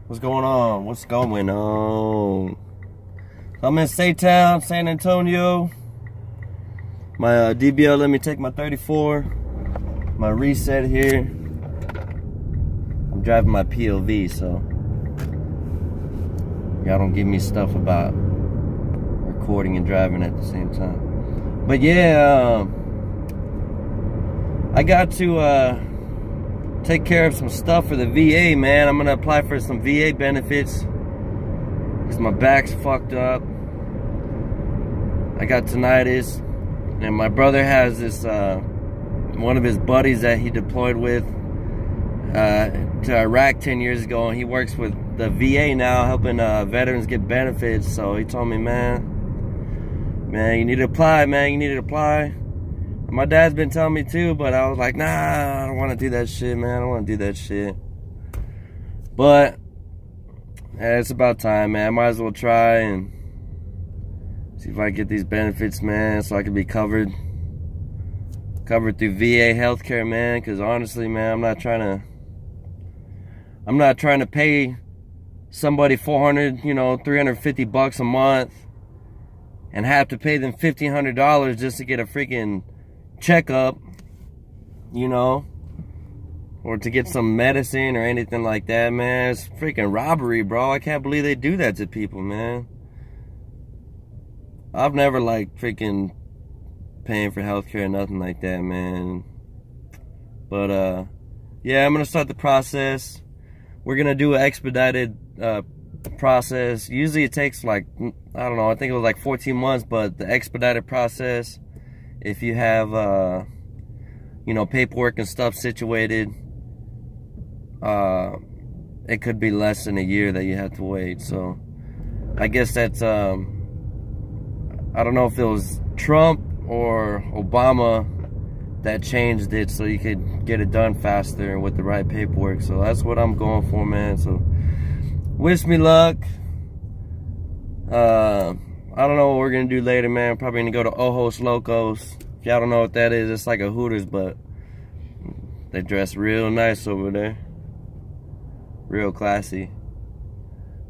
What's going on? What's going on? I'm in Saytown, San Antonio. My DBL let me take my 34. My reset here. I'm driving my POV, so y'all don't give me stuff about recording and driving at the same time. But yeah, I got to take care of some stuff for the VA, man. I'm gonna apply for some VA benefits because my back's fucked up. I got tinnitus, and my brother has this one of his buddies that he deployed with to Iraq 10 years ago, and he works with the VA now, helping veterans get benefits. So he told me, man, you need to apply, man. You need to apply. My dad's been telling me too, but I was like, nah, I don't want to do that shit, man. I don't want to do that shit. But yeah, it's about time, man. I might as well try and see if I can get these benefits, man, so I can be covered through VA healthcare, man. Because honestly, man, I'm not trying to pay somebody $400, $350 a month, and have to pay them $1,500 just to get a freaking checkup, or to get some medicine or anything like that, man. It's freaking robbery, bro. I can't believe they do that to people, man. I've never liked freaking paying for healthcare or nothing like that, man. But yeah, I'm gonna start the process. We're gonna do an expedited process. Usually it takes like, I don't know, I think it was like 14 months, but the expedited process, if you have paperwork and stuff situated, it could be less than a year that you have to wait. So I guess that's I don't know if it was Trump or Obama that changed it so you could get it done faster and with the right paperwork. So that's what I'm going for, man. So wish me luck. I don't know what we're gonna do later, man. Probably gonna go to Ojos Locos. If y'all don't know what that is, it's like a Hooters, but they dress real nice over there. Real classy.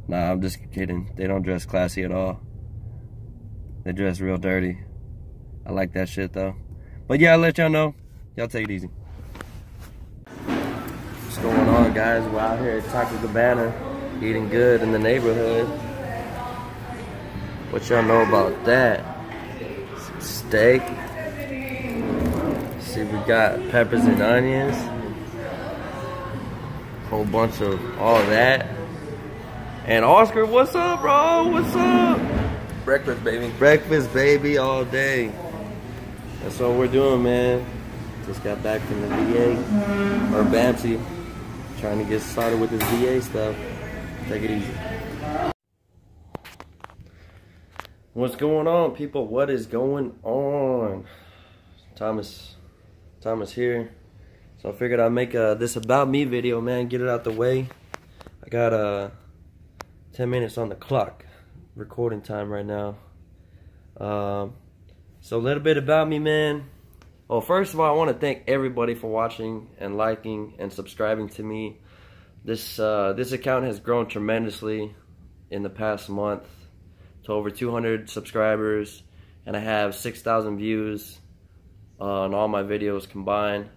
Nah, I'm just kidding. They don't dress classy at all. They dress real dirty. I like that shit though. But yeah, I'll let y'all know. Y'all take it easy. What's going on, guys? We're out here at Taco Cabana, eating good in the neighborhood. What y'all know about that? Some steak. See, we got peppers and onions. Whole bunch of all that. And Oscar, what's up, bro? What's up? Breakfast, baby. Breakfast, baby, all day. That's what we're doing, man. Just got back from the VA, or BAMC. Trying to get started with this VA stuff. Take it easy. What's going on, people? What is going on? Thomas here. So I figured I'd make this about me video, man. Get it out the way. I got 10 minutes on the clock. Recording time right now. So a little bit about me, man. Well, first of all, I want to thank everybody for watching and liking and subscribing to me. This account has grown tremendously in the past month to over 200 subscribers, and I have 6,000 views on all my videos combined.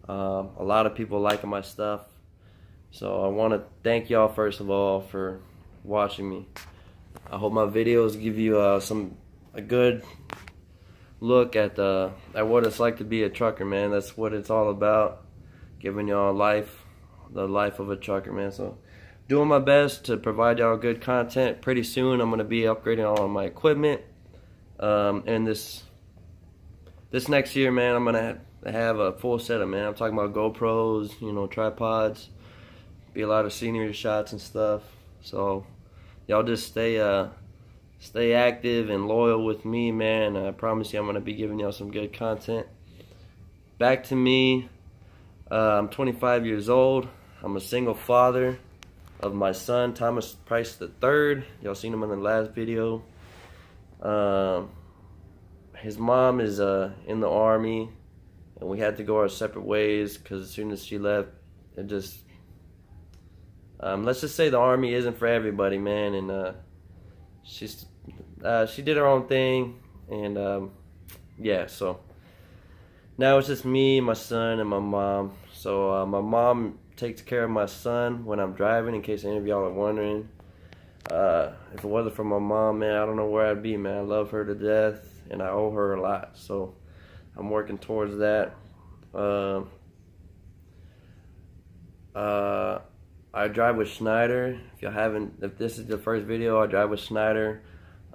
A lot of people liking my stuff, so I want to thank y'all first of all for watching me. I hope my videos give you a good look at what it's like to be a trucker, man. That's what it's all about, giving y'all the life of a trucker, man. So doing my best to provide y'all good content. Pretty soon I'm going to be upgrading all of my equipment, and this next year, man, I'm going to have a full setup, man. I'm talking about GoPros, tripods, be a lot of scenery shots and stuff. So y'all just stay active and loyal with me, man. I promise you I'm going to be giving y'all some good content. Back to me. I'm 25 years old. I'm a single father of my son, Thomas Price III. Y'all seen him in the last video. His mom is in the Army, and we had to go our separate ways because as soon as she left, it let's just say the Army isn't for everybody, man. And she did her own thing, and yeah. So now it's just me, my son, and my mom. So my mom takes care of my son when I'm driving, in case any of y'all are wondering. If it wasn't for my mom, man, I don't know where I'd be, man. I love her to death, and I owe her a lot. So I'm working towards that. I drive with Schneider. If this is the first video, I drive with Schneider.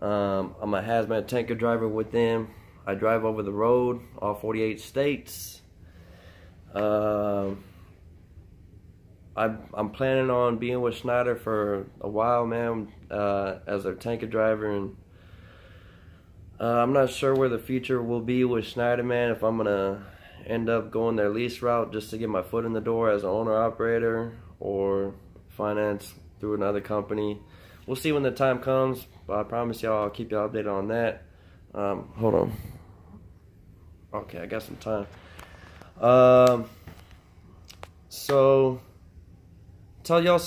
I'm a HazMat Tanker driver with them. I drive over the road, all 48 states. I'm planning on being with Schneider for a while, man, as their tanker driver, and I'm not sure where the future will be with Schneider, man, if I'm gonna end up going their lease route just to get my foot in the door as an owner-operator, or finance through another company. We'll see when the time comes, but I promise y'all I'll keep y'all updated on that. Hold on. Okay, I got some time. So tell y'all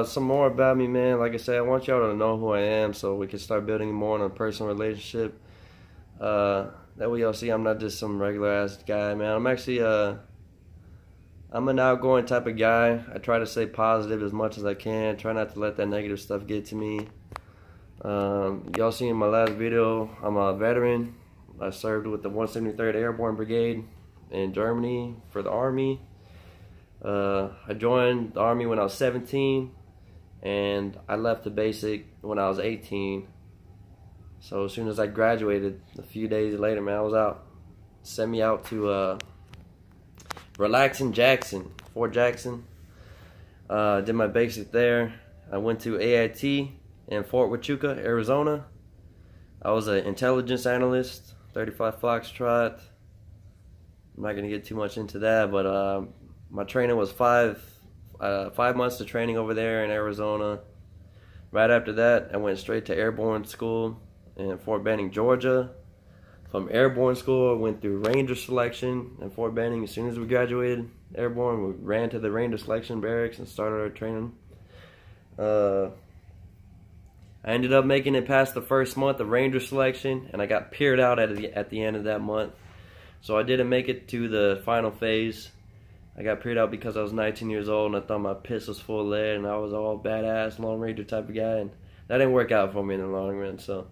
some more about me, man. Like I said, I want y'all to know who I am so we can start building more on a personal relationship. That way y'all see I'm not just some regular ass guy, man. I'm actually I'm an outgoing type of guy. I try to stay positive as much as I can. Try not to let that negative stuff get to me. Y'all seen in my last video, I'm a veteran. I served with the 173rd Airborne Brigade in Germany for the Army. I joined the Army when I was 17, and I left the basic when I was 18. So as soon as I graduated, a few days later, man, I was out. Sent me out to relaxing Jackson, Fort Jackson. Did my basic there. I went to AIT in Fort Huachuca, Arizona. I was an intelligence analyst, 35 Foxtrot. I'm not gonna get too much into that, but my training was 5 months of training over there in Arizona. Right after that, I went straight to airborne school in Fort Benning, Georgia. From airborne school, I went through Ranger selection in Fort Benning. As soon as we graduated airborne, we ran to the Ranger selection barracks and started our training. I ended up making it past the first month of Ranger selection, and I got peered out at the end of that month. So I didn't make it to the final phase. I got peered out because I was 19 years old and I thought my piss was full of lead and I was all badass, Lone Ranger type of guy, and that didn't work out for me in the long run. So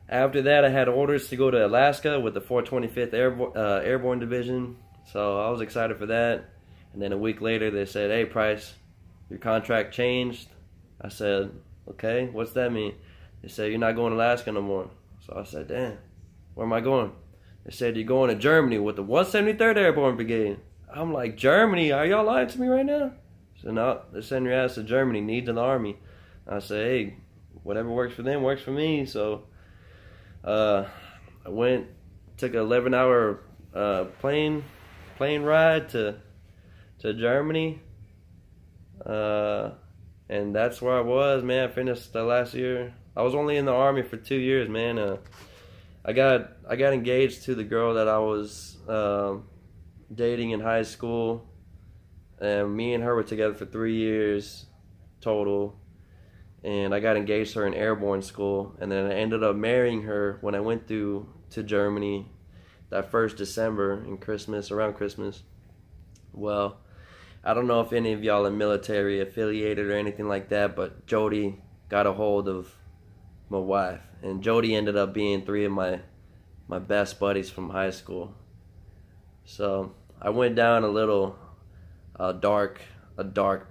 after that, I had orders to go to Alaska with the 425th Airborne Division. So I was excited for that. And then a week later, they said, "Hey, Price, your contract changed." I said, "Okay, what's that mean?" They said, "You're not going to Alaska no more." So I said, "Damn, where am I going?" They said, "You're going to Germany with the 173rd Airborne Brigade." I'm like, "Germany? Are y'all lying to me right now?" So no, they're sending your ass to Germany, needs an army. I said, "Hey, whatever works for them works for me." So I went, took an 11-hour plane ride to Germany, and that's where I was, man. I finished the last year. I was only in the Army for 2 years, man. I got engaged to the girl that I was dating in high school, and me and her were together for 3 years total. And I got engaged to her in airborne school, and then I ended up marrying her when I went to Germany that first December in Christmas, around Christmas. Well, I don't know if any of y'all are military affiliated or anything like that, but Jody got a hold of my wife, and Jody ended up being 3 of my best buddies from high school. So I went down a little dark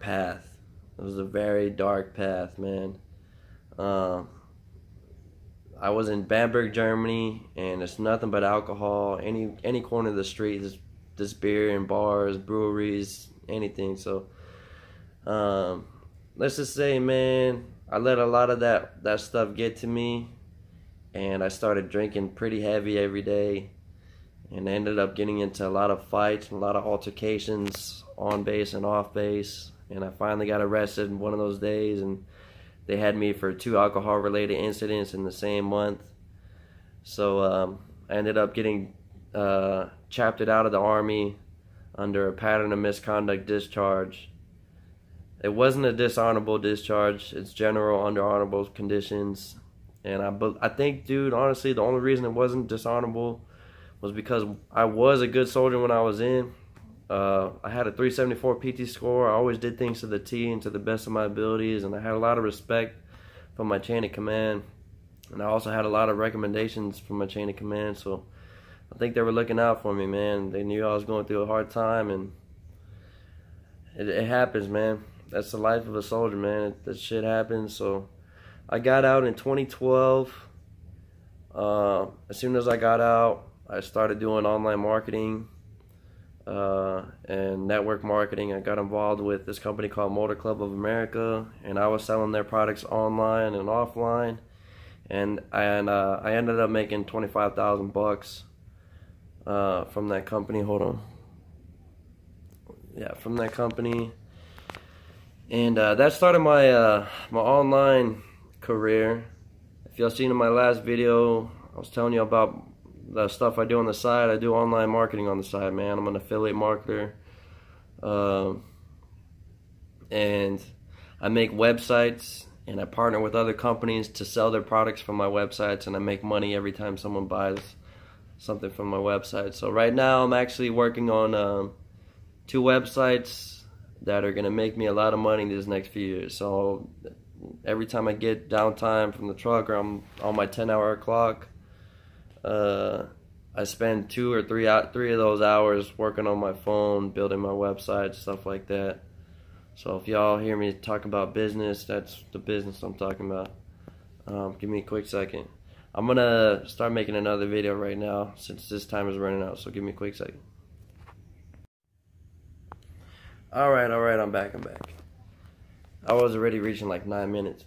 path. It was a very dark path, man. I was in Bamberg, Germany, and it's nothing but alcohol. Any corner of the street, there's beer and bars, breweries, anything. So let's just say, man, I let a lot of that stuff get to me, and I started drinking pretty heavy every day, and I ended up getting into a lot of fights and a lot of altercations on base and off base. And I finally got arrested in one of those days, and they had me for 2 alcohol-related incidents in the same month. So I ended up getting chaptered out of the Army under a pattern of misconduct discharge. it wasn't a dishonorable discharge. It's general under honorable conditions. And I think, dude, honestly, the only reason it wasn't dishonorable was because I was a good soldier when I was in. I had a 374 PT score. I always did things to the T and to the best of my abilities, and I had a lot of respect from my chain of command. And I also had a lot of recommendations from my chain of command, so I think they were looking out for me, man. They knew I was going through a hard time, and it happens, man. That's the life of a soldier, man. That shit happens. So I got out in 2012. As soon as I got out, I started doing online marketing and network marketing. I got involved with this company called Motor Club of America, and I was selling their products online and offline. And I ended up making $25,000 from that company. Hold on. Yeah, from that company. And that started my my online career. If y'all seen in my last video, I was telling you about the stuff I do on the side. I do online marketing on the side, man. I'm an affiliate marketer. And I make websites, and I partner with other companies to sell their products from my websites, and I make money every time someone buys something from my website. So right now I'm actually working on 2 websites that are going to make me a lot of money these next few years. So every time I get downtime from the truck, or I'm on my 10-hour clock, I spend 2 or 3 of those hours working on my phone, building my website, stuff like that. So if y'all hear me talk about business, that's the business I'm talking about. Give me a quick second. I'm gonna start making another video right now since this time is running out, so give me a quick second. Alright, I'm back. I was already reaching like 9 minutes.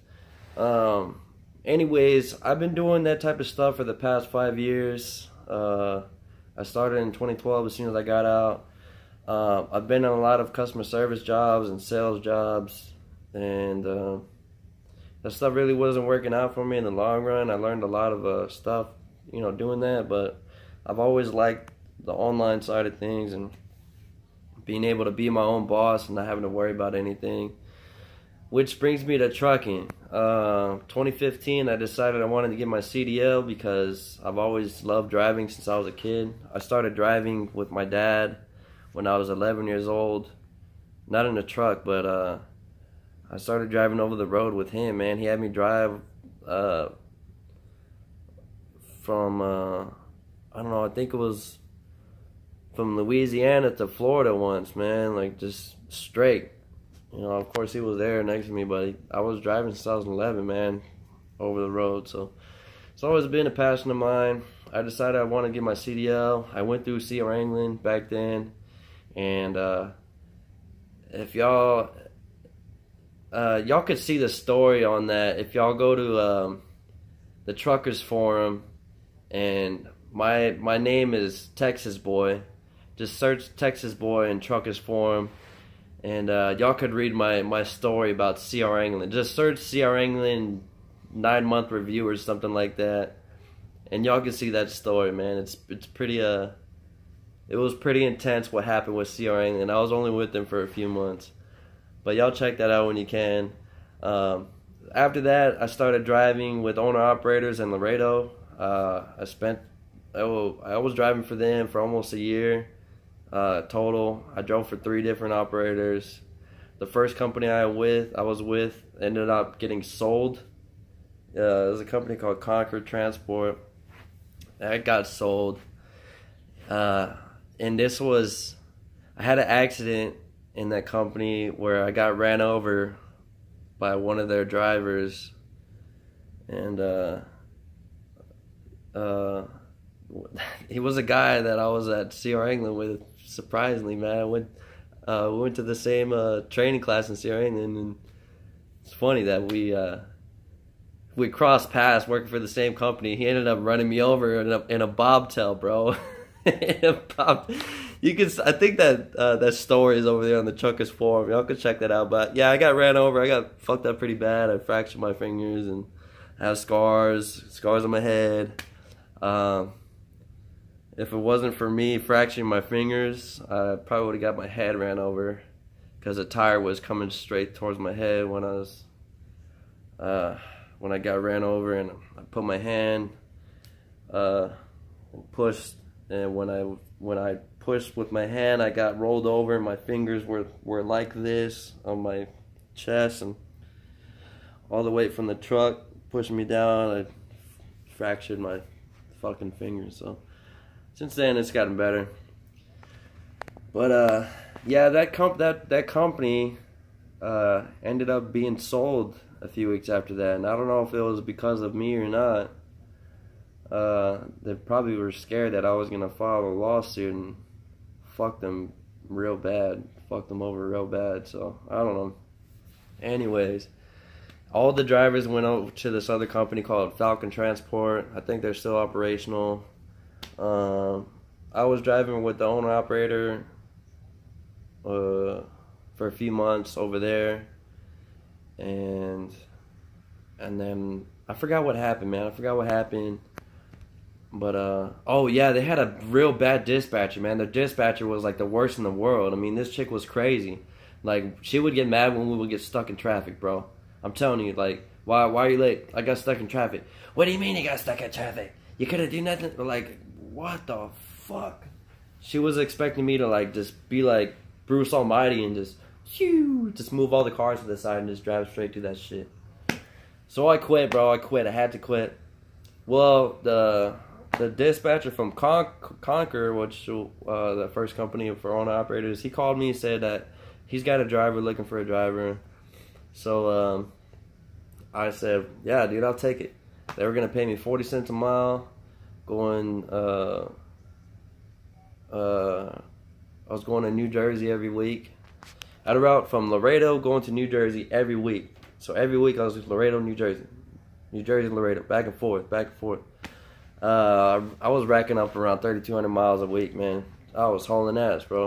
Anyways, I've been doing that type of stuff for the past 5 years. I started in 2012 as soon as I got out. I've been in a lot of customer service jobs and sales jobs, and that stuff really wasn't working out for me in the long run. I learned a lot of stuff, you know, doing that, but I've always liked the online side of things and being able to be my own boss and not having to worry about anything. Which brings me to trucking. 2015, I decided I wanted to get my CDL because I've always loved driving since I was a kid. I started driving with my dad when I was 11 years old. Not in a truck, but I started driving over the road with him, man. He had me drive from, I don't know, I think it was from Louisiana to Florida once, man. Like, just straight. You know, of course he was there next to me, but I was driving since I was 11, man, over the road. So it's always been a passion of mine. I decided I want to get my CDL. I went through sea wrangling back then, and if y'all could see the story on that if y'all go to the truckers forum, and my name is Texas Boy. Just search Texas Boy in truckers forum, and y'all could read my story about CR wrangling. Just search CR wrangling 9-month review or something like that, and y'all can see that story, man. It's pretty it was pretty intense what happened with CR wrangling. I was only with them for a few months, but y'all check that out when you can. After that, I started driving with owner operators in Laredo. I was driving for them for almost a year total. I drove for 3 different operators. The first company I was with ended up getting sold. It was a company called Falcon Transport. That got sold. And this was, I had an accident in that company where I got ran over by one of their drivers, and he was a guy that I was at CR England with. Surprisingly, man, we went to the same training class in CR England, and it's funny that we crossed paths working for the same company. He ended up running me over in a bobtail, bro. You can, I think that story is over there on the Truckers forum. Y'all can check that out. But yeah, I got ran over. I got fucked up pretty bad. I fractured my fingers and I have scars on my head. If it wasn't for me fracturing my fingers, I probably would have got my head ran over, because a tire was coming straight towards my head when I got ran over, and I put my hand and pushed, and when I pushed with my hand, I got rolled over, and my fingers were like this on my chest, and all the weight from the truck pushing me down, I fractured my fucking fingers. So since then it's gotten better. But yeah, that company ended up being sold a few weeks after that, and I don't know if it was because of me or not. They probably were scared that I was gonna file a lawsuit and fuck them real bad, fuck them over real bad. So I don't know. Anyways, all the drivers went over to this other company called Falcon Transport. I think they're still operational. I was driving with the owner operator for a few months over there, and then I forgot what happened, man. I forgot what happened. But oh yeah, they had a real bad dispatcher, man. Their dispatcher was like the worst in the world. I mean, this chick was crazy. Like, she would get mad when we would get stuck in traffic, bro. I'm telling you, like, why are you late? I got stuck in traffic. What do you mean you got stuck in traffic? You could have done nothing. Like, what the fuck? She was expecting me to like just be like Bruce Almighty and just move all the cars to the side and just drive straight through that shit. So I quit, bro. I quit. I had to quit. Well, the dispatcher from Conquer, which the first company for owner operators, he called me and said that he's got a driver looking for a driver. So I said, yeah, dude, I'll take it. They were gonna pay me 40 cents a mile, going. I was going to New Jersey every week. I had a route from Laredo going to New Jersey every week. So every week I was in Laredo, New Jersey, Laredo, back and forth, back and forth. I was racking up around 3,200 miles a week, man. I was hauling ass, bro.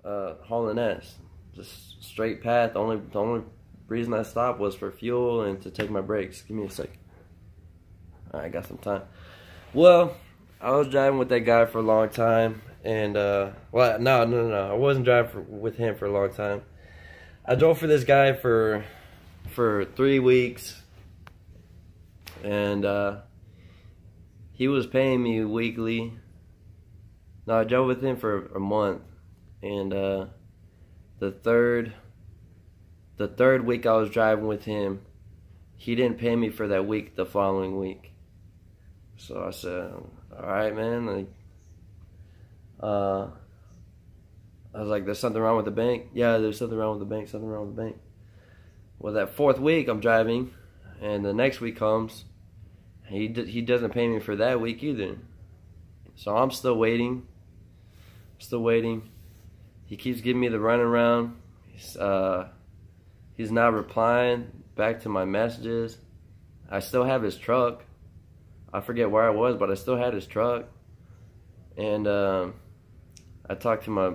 Hauling ass, just straight path. The only reason I stopped was for fuel and to take my breaks. Give me a second. All right, I got some time. Well, I was driving with that guy for a long time, and well, no, I wasn't driving with him for a long time. I drove for this guy for 3 weeks, and he was paying me weekly. No, I drove with him for a month, and the third week I was driving with him, he didn't pay me for that week the following week. So I said, all right, man. Like, I was like, there's something wrong with the bank. Yeah, there's something wrong with the bank. Something wrong with the bank. Well, that 4th week I'm driving, and the next week comes. He doesn't pay me for that week either. So I'm still waiting. Still waiting. He keeps giving me the runaround. He's not replying back to my messages. I still have his truck. I forget where I was, but I still had his truck. And I talked to my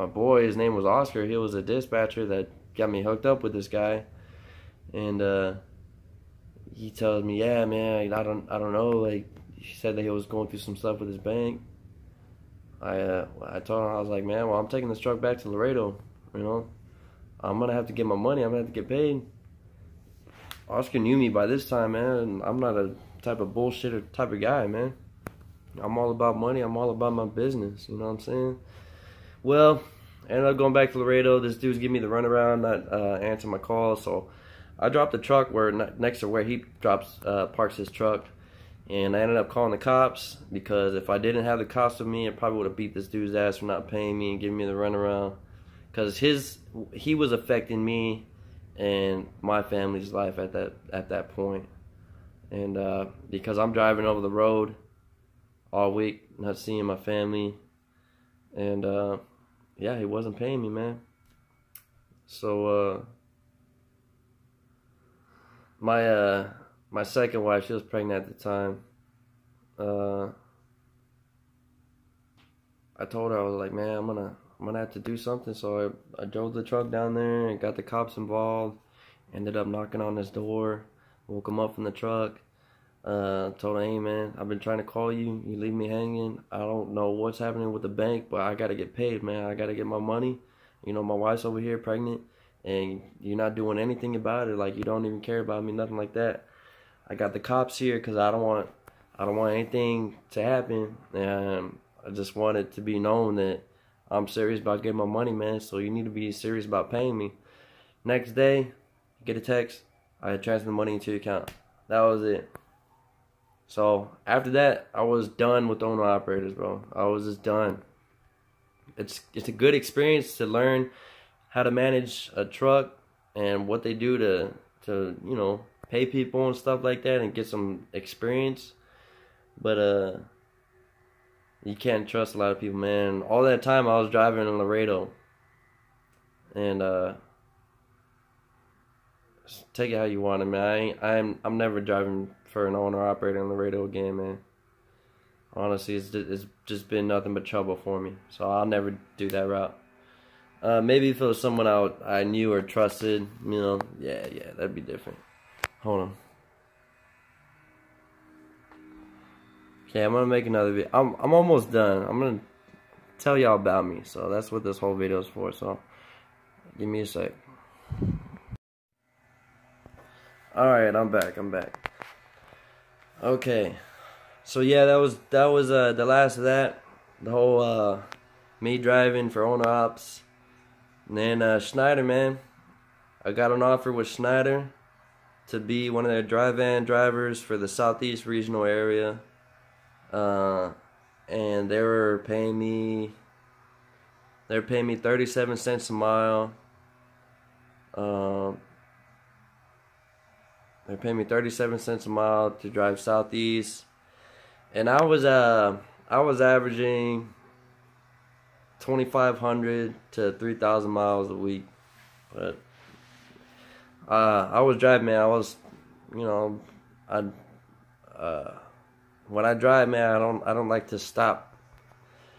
boy. His name was Oscar. He was a dispatcher that got me hooked up with this guy. And he tells me, yeah, man, I don't know. Like, he said that he was going through some stuff with his bank. I told him, I was like, man, well, I'm taking this truck back to Laredo. You know, I'm gonna have to get my money. I'm gonna have to get paid. Oscar knew me by this time, man. And I'm not a type of bullshitter type of guy, man. I'm all about money. I'm all about my business. You know what I'm saying? Well, I ended up going back to Laredo. This dude's giving me the runaround, not answering my calls. So I dropped the truck next to where he parks his truck. And I ended up calling the cops, because if I didn't have the cops with me, I probably would have beat this dude's ass for not paying me and giving me the runaround. Because he was affecting me and my family's life at that point. And because I'm driving over the road all week, not seeing my family, and yeah, he wasn't paying me, man. So my second wife, she was pregnant at the time. I told her, I was like, man, I'm gonna have to do something. So I drove the truck down there and got the cops involved. Ended up knocking on his door, woke him up from the truck. Told him, hey man, I've been trying to call you. You leave me hanging. I don't know what's happening with the bank, but I gotta get paid, man. I gotta get my money. You know, my wife's over here pregnant, and you're not doing anything about it. Like, you don't even care about me, nothing like that. I got the cops here because I don't want anything to happen, and I just want it to be known that I'm serious about getting my money, man. So you need to be serious about paying me. Next day, get a text. I transferred the money into your account. That was it. So after that, I was done with owner operators, bro. I was just done. It's a good experience to learn how to manage a truck and what they do to you know, pay people and stuff like that and get some experience. But you can't trust a lot of people, man. All that time I was driving in Laredo, and take it how you want it, man. I'm never driving for an owner operator in Laredo again, man. Honestly, it's just been nothing but trouble for me. So I'll never do that route. Maybe if it was someone I knew or trusted, you know, yeah, that'd be different. Hold on. Okay, I'm gonna make another video. I'm almost done. I'm gonna tell y'all about me. So that's what this whole video is for. So give me a sec. Alright, I'm back. Okay. So yeah, that was the last of that. The whole me driving for owner ops. And then Schneider, man. I got an offer with Schneider to be one of their dry van drivers for the Southeast regional area. And they were paying me 37 cents a mile. They're paying me 37 cents a mile to drive Southeast. And I was averaging 2,500 to 3,000 miles a week. But I was driving, man. I was, you know, when I drive, man, I don't like to stop.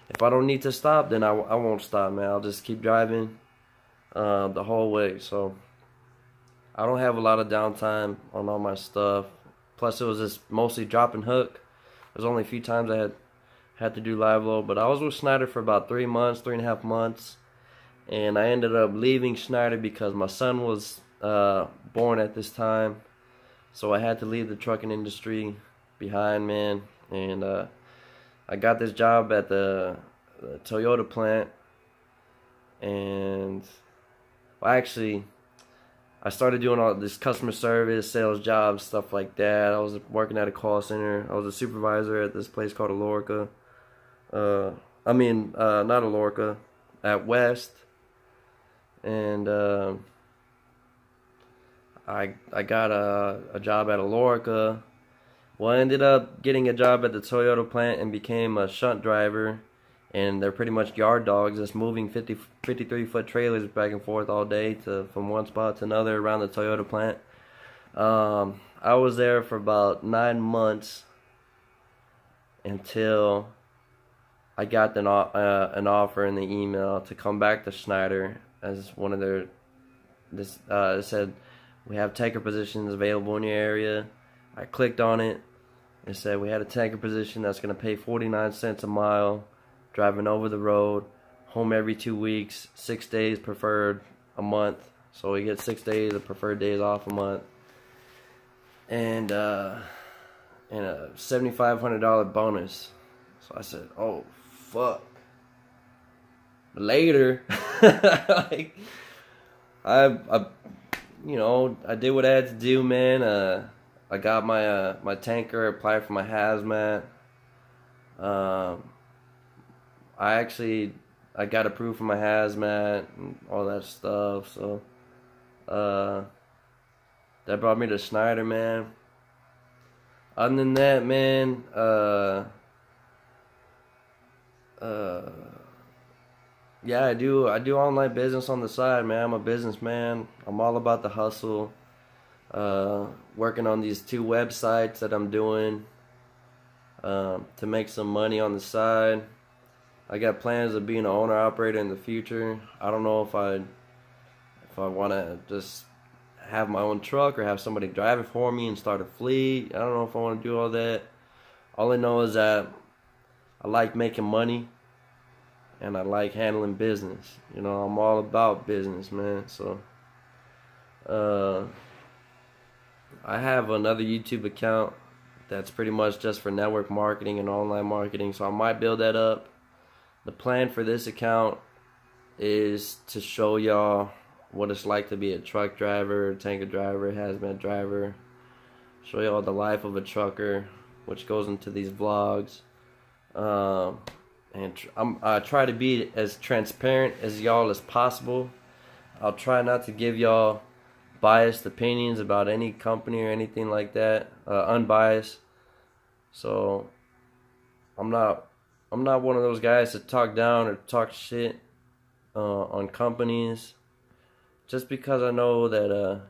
If I don't need to stop, then I won't stop, man. I'll just keep driving the whole way. So I don't have a lot of downtime on all my stuff. Plus, it was just mostly drop and hook. There's only a few times I had to do live load, but I was with Schneider for about 3 months, 3.5 months, and I ended up leaving Schneider because my son was born at this time, so I had to leave the trucking industry behind, man. And I got this job at the Toyota plant, and well, actually, I started doing all this customer service, sales jobs, stuff like that. I was working at a call center. I was a supervisor at this place called Alorica. Not Alorica, at West. And I got a job at Alorica. Well, I ended up getting a job at the Toyota plant and became a shunt driver. And they're pretty much yard dogs, just moving 53-foot trailers back and forth all day from one spot to another around the Toyota plant. I was there for about 9 months until I got an offer in the email to come back to Schneider as one of their. It said, we have tanker positions available in your area. I clicked on it. It said we had a tanker position that's going to pay 49 cents a mile. Driving over the road, home every 2 weeks, 6 days preferred a month. So we get 6 days of preferred days off a month. And a $7,500 bonus. So I said, oh, fuck. Later, like, I did what I had to do, man. I got my tanker, applied for my HazMat. I got approved for my HazMat and all that stuff, so that brought me to Schneider, man. Other than that, man, yeah, I do online business on the side, man. I'm a businessman. I'm all about the hustle. Working on these 2 websites that I'm doing to make some money on the side. I got plans of being an owner operator in the future. I don't know if I want to just have my own truck or have somebody drive it for me and start a fleet. I don't know if I want to do all that. All I know is that I like making money, and I like handling business. You know, I'm all about business, man. So I have another YouTube account that's pretty much just for network marketing and online marketing, so I might build that up. The plan for this account is to show y'all what it's like to be a truck driver, tanker driver, hazmat driver. Show y'all the life of a trucker, which goes into these vlogs. And I try to be as transparent as y'all as possible. I'll try not to give y'all biased opinions about any company or anything like that. Unbiased. So I'm not one of those guys to talk down or talk shit on companies. Just because I know that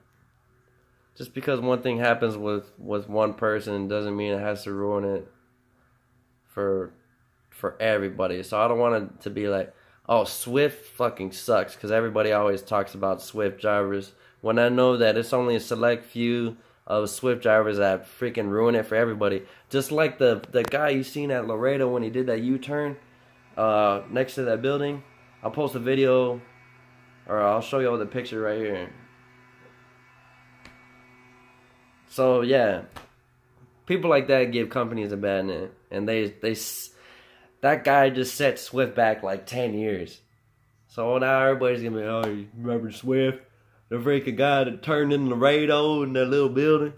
just because one thing happens with one person doesn't mean it has to ruin it for everybody. So I don't want it to be like, oh, Swift fucking sucks, because everybody always talks about Swift drivers, when I know that it's only a select few of Swift drivers that freaking ruin it for everybody. Just like the guy you seen at Laredo when he did that U-turn next to that building. I'll post a video, or I'll show you all the picture right here. So yeah, people like that give companies a bad name, and that guy just set Swift back like 10 years. So now everybody's gonna be, oh, you remember Swift? The freaking guy that turned in Laredo in that little building?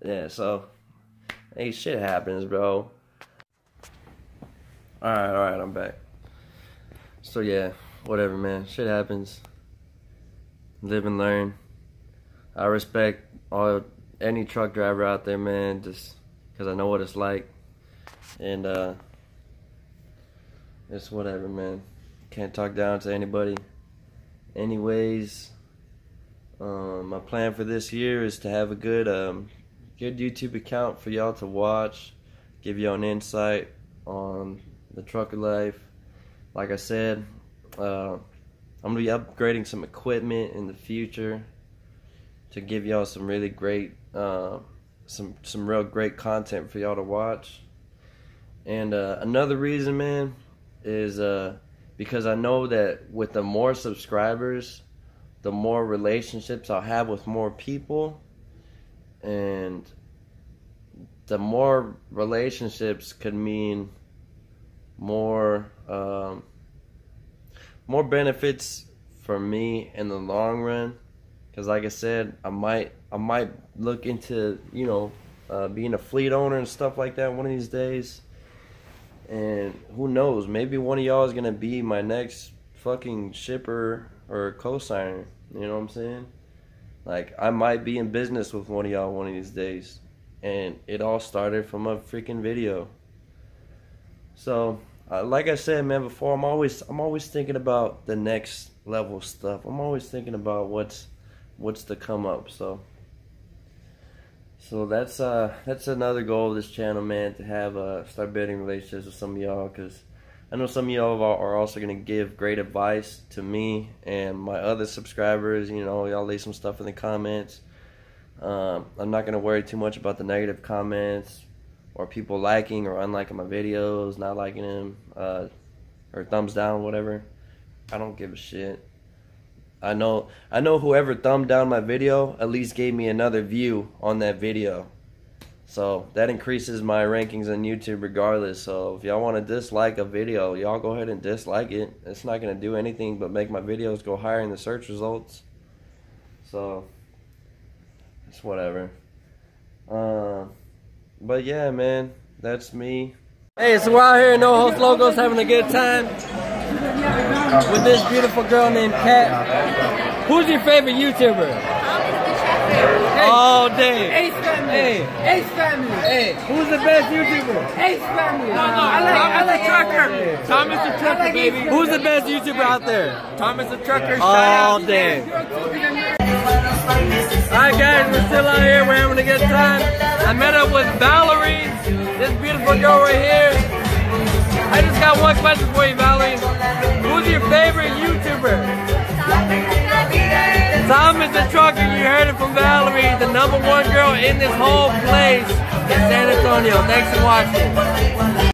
Yeah, so, hey, shit happens, bro. Alright, I'm back. So yeah, whatever, man. Shit happens. Live and learn. I respect any truck driver out there, man, just because I know what it's like. And, it's whatever, man. Can't talk down to anybody. Anyways, my plan for this year is to have a good YouTube account for y'all to watch, give y'all an insight on the trucker life. Like I said, I'm gonna be upgrading some equipment in the future to give y'all some really great, some real great content for y'all to watch. And another reason, man, is because I know that with the more subscribers, the more relationships I'll have with more people, and the more relationships could mean more more benefits for me in the long run. Because like I said, I might look into, you know, being a fleet owner and stuff like that one of these days. And who knows, maybe one of y'all is gonna be my next fucking shipper or co-signer. You know what I'm saying? Like, I might be in business with one of y'all one of these days. And it all started from a freaking video. So, like I said, man, before, I'm always thinking about the next level stuff. I'm always thinking about what's to come up. So that's another goal of this channel, man, to have start building relationships with some of y'all, because I know some of y'all are also gonna give great advice to me and my other subscribers. You know, y'all leave some stuff in the comments. I'm not gonna worry too much about the negative comments or people liking or unliking my videos, not liking them, or thumbs down, whatever. I don't give a shit. I know whoever thumbed down my video at least gave me another view on that video. So that increases my rankings on YouTube regardless. So if y'all want to dislike a video, y'all go ahead and dislike it. It's not going to do anything but make my videos go higher in the search results. So it's whatever. But yeah, man, that's me. Hey, so we're out here in No Host Logos having a good time with this beautiful girl named Kat. Who's your favorite YouTuber? All day. Ace Family. Hey. Ace Family. Hey. Who's the best YouTuber? Ace Family. No, I like Trucker. Thomas the Trucker, baby. Who's the best YouTuber out there? Thomas the Trucker. All day. Alright guys, we're still out here. We're having a good time. I met up with Valerie, this beautiful girl right here. I just got one question for you, Valerie. Who's your favorite YouTuber? Thomas the Trucker. You heard it from Valerie, the #1 girl in this whole place in San Antonio. Thanks for watching.